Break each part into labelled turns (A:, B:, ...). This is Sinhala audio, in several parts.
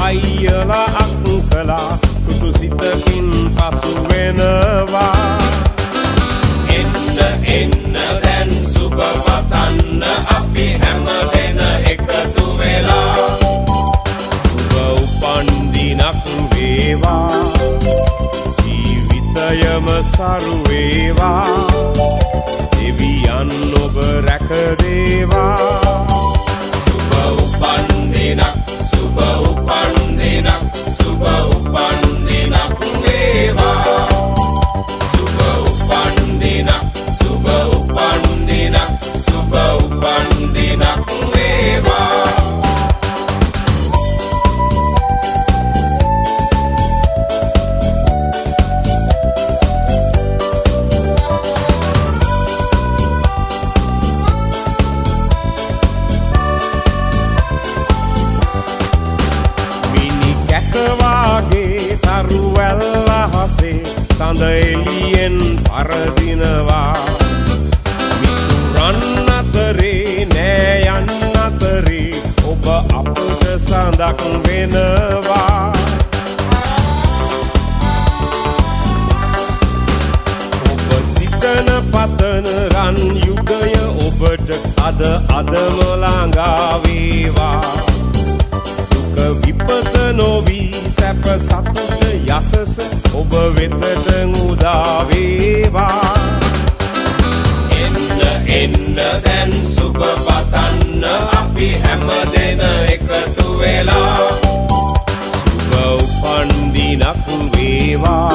A: අයියලා අක්කලා තුතු සිතකින් පසු වෙනවා එන්න එන්න දැන් සුබ පතන්න අපි හැම දෙන එකතු වෙලා සුබ උපන්දිනක් වේවා ජීවිතයම සරු වේවා දෙවියන් ඔබ රැක දේවා සුබ උපන්දිනක් සුබ උපන්දිනක් සුබ උපන්දිනක් වේවා සුබ උපන්දිනක් සුබ උපන්දිනක් සුබ උපන්දිනක් වේවා කවාගේ තරුවැල්ල හසේ සඳ එළියෙන් පරදිනවා මිතුරන් අතරේ නෑ යන්න අතරේ ඔබ අපට සඳක් වෙනවා ඔබ සිතන පතන රන් යුගය ඔබට අදම ළඟා වේවා විපත නොවී සැප සතුට යසස ඔබ වෙතට උදා වේවා එන්න එන්න දැන් සුබ පතන්න අපි හැම දෙන එකතු වෙලා සුබ උපන්දිනක් වේවා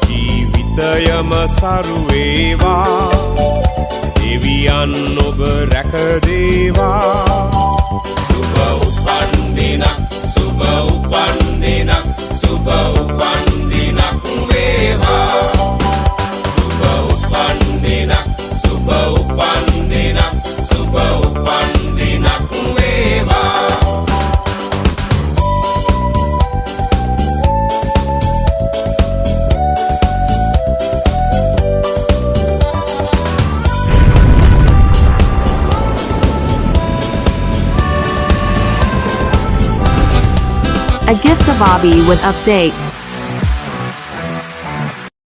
A: ජීවිතයම සරු වේවා දෙවියන් ඔබ රැක දේවා සුබ උපන්දිනක් සුබ උපන්දිනක් සුබ උපන්දිනක් වේවා සුබ උපන්දිනක් සුබ උපන්දිනක් සුබ උපන්දිනක් වේවා
B: A gift to Bobby with update.